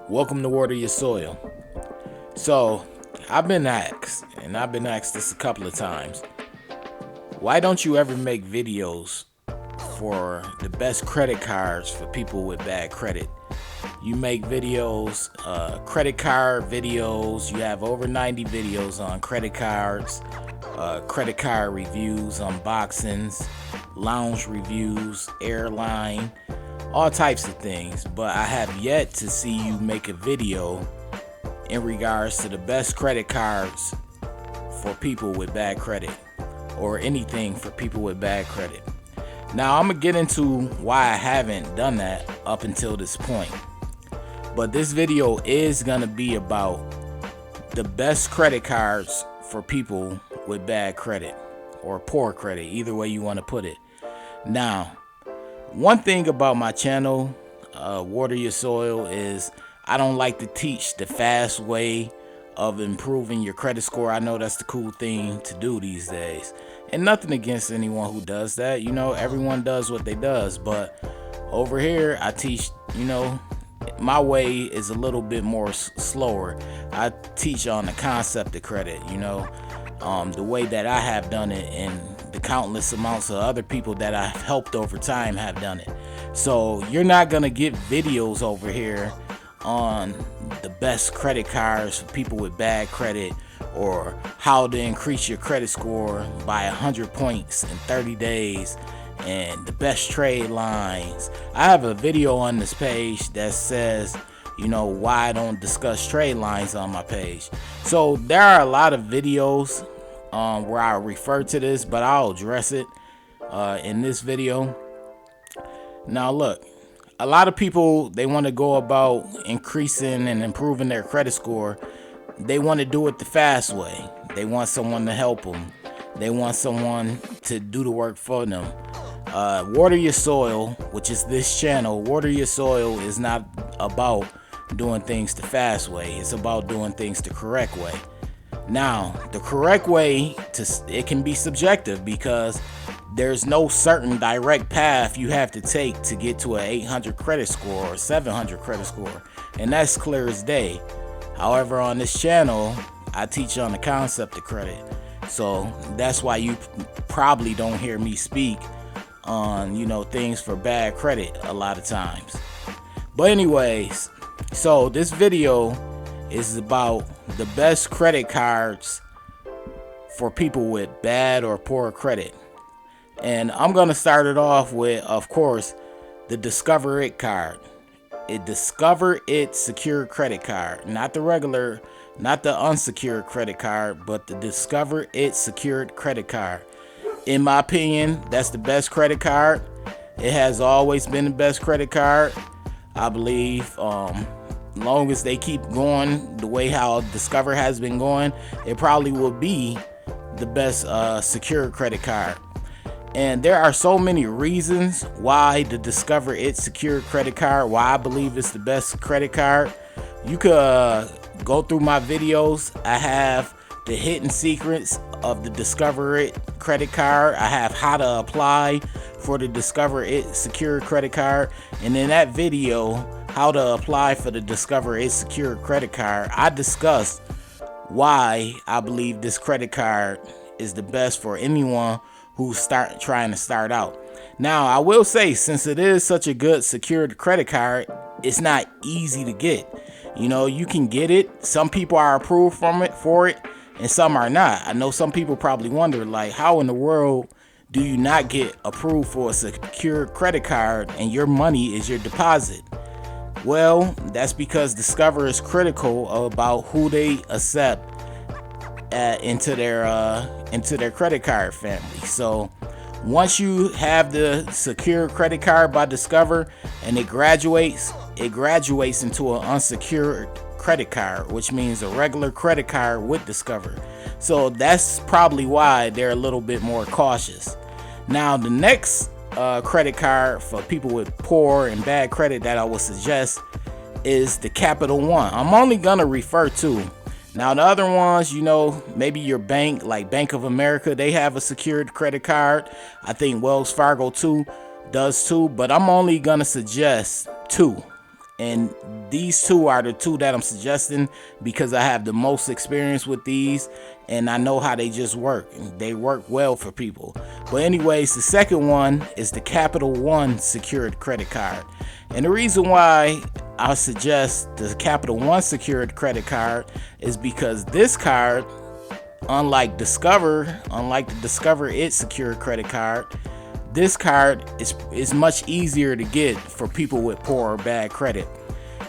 Welcome to Water Your Soil. So, I've been asked, and I've been asked this a couple of times, why don't you ever make videos for the best credit cards for people with bad credit? You make videos, credit card videos, you have over 90 videos on credit cards, credit card reviews, unboxings, lounge reviews, airline, all types of things, but I have yet to see you make a video in regards to the best credit cards for people with bad credit, or anything for people with bad credit. Now I'm gonna get into why I haven't done that up until this point, but this video is gonna be about the best credit cards for people with bad credit or poor credit, either way you want to put it. Now, one thing about my channel, Water Your Soil, is I don't like to teach the fast way of improving your credit score. I know that's the cool thing to do these days, and nothing against anyone who does that. You know, everyone does what they does, but over here I teach, my way is a little bit more slower. I teach on the concept of credit, the way that I have done it, and the countless amounts of other people that I've helped over time have done it. So you're not gonna get videos over here on the best credit cards for people with bad credit, or how to increase your credit score by 100 points in 30 days, and the best trade lines. I have a video on this page that says, why I don't discuss trade lines on my page. So there are a lot of videos where I refer to this, but I'll address it in this video. Now look, a lot of people, they want to go about increasing and improving their credit score. They want to do it the fast way. They want someone to help them. They want someone to do the work for them. Water Your Soil, which is this channel, Water Your Soil is not about doing things the fast way. It's about doing things the correct way. Now, the correct way, it can be subjective, because there's no certain direct path you have to take to get to an 800 credit score or 700 credit score, and that's clear as day. However, on this channel, I teach on the concept of credit, so that's why you probably don't hear me speak on, things for bad credit a lot of times. But anyways, so this video is about the best credit cards for people with bad or poor credit. And I'm going to start it off with, of course, the Discover It card. Discover It secured credit card. Not the regular, not the unsecured credit card, but the Discover It secured credit card. In my opinion, that's the best credit card. It has always been the best credit card. I believe long as they keep going the way how Discover has been going, it probably will be the best secure credit card. And there are so many reasons why the Discover It secured credit card, why I believe it's the best credit card. You could go through my videos. I have the hidden secrets of the Discover It credit card. I have how to apply for the Discover It secured credit card. And in that video, how to apply for the Discover It secured credit card, I discussed why I believe this credit card is the best for anyone who's trying to start out. Now, I will say, since it is such a good secured credit card, it's not easy to get. You can get it. Some people are approved for it, and some are not. I know some people probably wonder, like, how in the world do you not get approved for a secured credit card and your money is your deposit? Well, that's because Discover is critical about who they accept into their credit card family. So once you have the secure credit card by Discover and it graduates into an unsecured credit card, which means a regular credit card with Discover. So that's probably why they're a little bit more cautious. Now, the next credit card for people with poor and bad credit that I would suggest is the Capital One. I'm only gonna refer to. Now, the other ones, maybe your bank, like Bank of America, they have a secured credit card. I think Wells Fargo too does too, but I'm only gonna suggest two. And these two are the two that I'm suggesting because I have the most experience with these and I know how they just work. They work well for people. But anyways, the second one is the Capital One secured credit card. And the reason why I suggest the Capital One secured credit card is because this card, unlike the Discover It secured credit card, this card is much easier to get for people with poor or bad credit.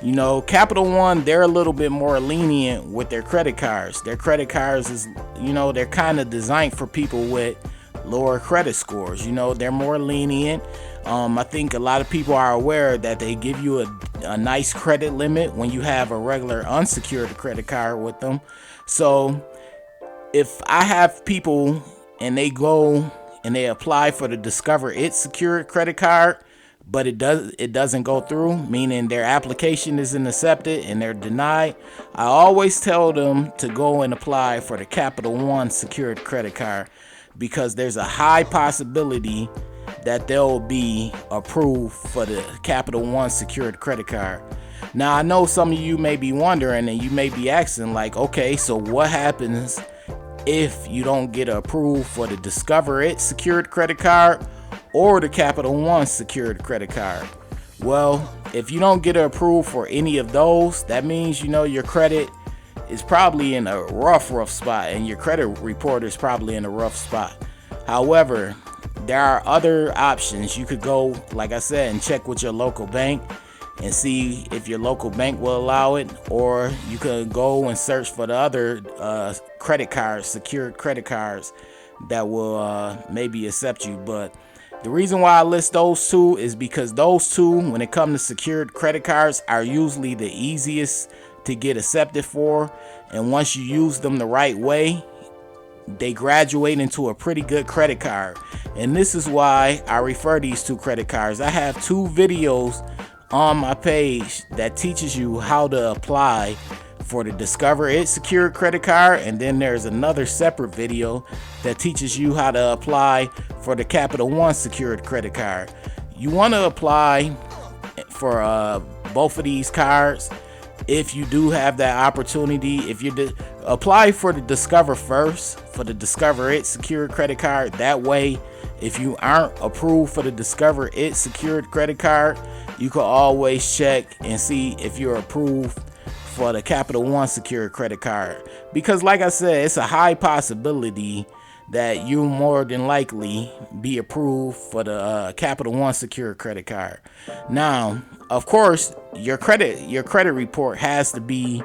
You know, Capital One, they're a little bit more lenient with their credit cards. Their credit cards is, you know, they're kind of designed for people with lower credit scores. You know, they're more lenient. I think a lot of people are aware that they give you a nice credit limit when you have a regular unsecured credit card with them. So if I have people and they go and they apply for the Discover It secured credit card, but it doesn't go through, meaning their application isn't accepted and they're denied, I always tell them to go and apply for the Capital One secured credit card because there's a high possibility that they'll be approved for the Capital One secured credit card. Now, I know some of you may be wondering and you may be asking like, okay, so what happens if you don't get approved for the Discover It secured credit card or the Capital One secured credit card? Well, if you don't get approved for any of those, that means, you know, your credit is probably in a rough spot and your credit report is probably in a rough spot. However, there are other options. You could go, like I said, and check with your local bank and see if your local bank will allow it, or you could go and search for the other credit cards, secured credit cards that will maybe accept you. But the reason why I list those two is because those two, when it comes to secured credit cards, are usually the easiest to get accepted for, and once you use them the right way, they graduate into a pretty good credit card. And this is why I refer these two credit cards. I have two videos on my page that teaches you how to apply for the Discover It secured credit card, and then there's another separate video that teaches you how to apply for the Capital One secured credit card. You want to apply for both of these cards if you do have that opportunity. If you apply for the Discover first, for the Discover It secured credit card, that way if you aren't approved for the Discover It secured credit card, you can always check and see if you're approved for the Capital One secured credit card. Because like I said, it's a high possibility that you more than likely be approved for the Capital One secured credit card. Now, of course, your credit report has to be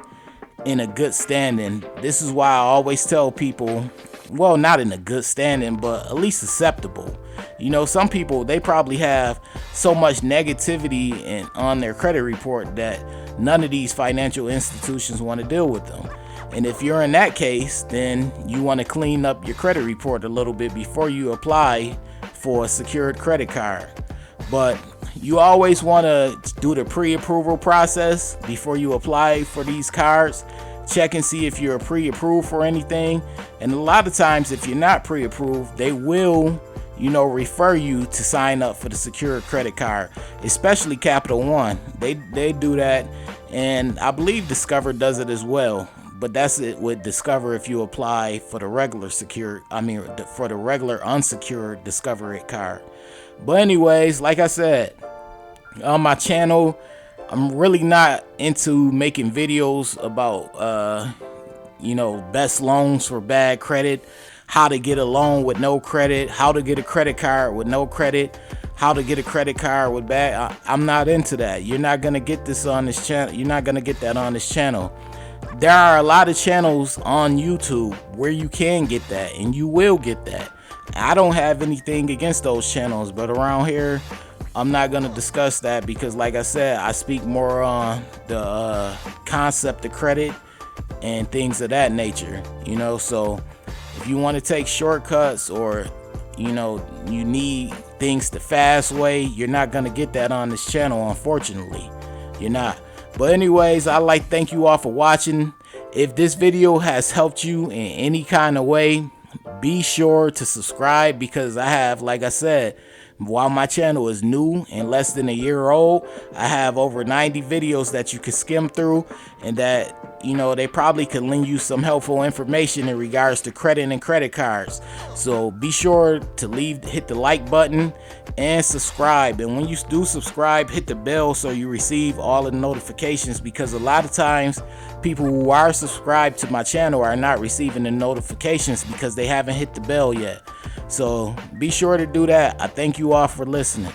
in a good standing. This is why I always tell people, well, not in a good standing, but at least acceptable. You know, some people, they probably have so much negativity on their credit report that none of these financial institutions want to deal with them. And if you're in that case, then you want to clean up your credit report a little bit before you apply for a secured credit card. But you always want to do the pre-approval process before you apply for these cards. Check and see if you're pre-approved for anything. And a lot of times, if you're not pre-approved, they will, you know, refer you to sign up for the secured credit card, especially Capital One. They do that, and I believe Discover does it as well. But that's it with Discover if you apply for the regular for the regular unsecured Discover It card. But anyways, like I said, on my channel, I'm really not into making videos about you know, best loans for bad credit, how to get a loan with no credit, how to get a credit card with no credit, how to get a credit card with bad. I'm not into that. You're not gonna get this on this channel. You're not gonna get that on this channel. There are a lot of channels on YouTube where you can get that, and you will get that. I don't have anything against those channels, but around here, I'm not going to discuss that because, like I said, I speak more on the concept of credit and things of that nature, you know. So if you want to take shortcuts, or, you know, you need things the fast way, you're not going to get that on this channel, unfortunately. You're not. But anyways, I'd like to thank you all for watching. If this video has helped you in any kind of way, be sure to subscribe, because I have, like I said, While my channel is new and less than a year old, I have over 90 videos that you can skim through, and that, you know, they probably could lend you some helpful information in regards to credit and credit cards. So be sure to hit the like button and subscribe. And when you do subscribe, hit the bell so you receive all the notifications, because a lot of times people who are subscribed to my channel are not receiving the notifications because they haven't hit the bell yet. So be sure to do that. I thank you all for listening.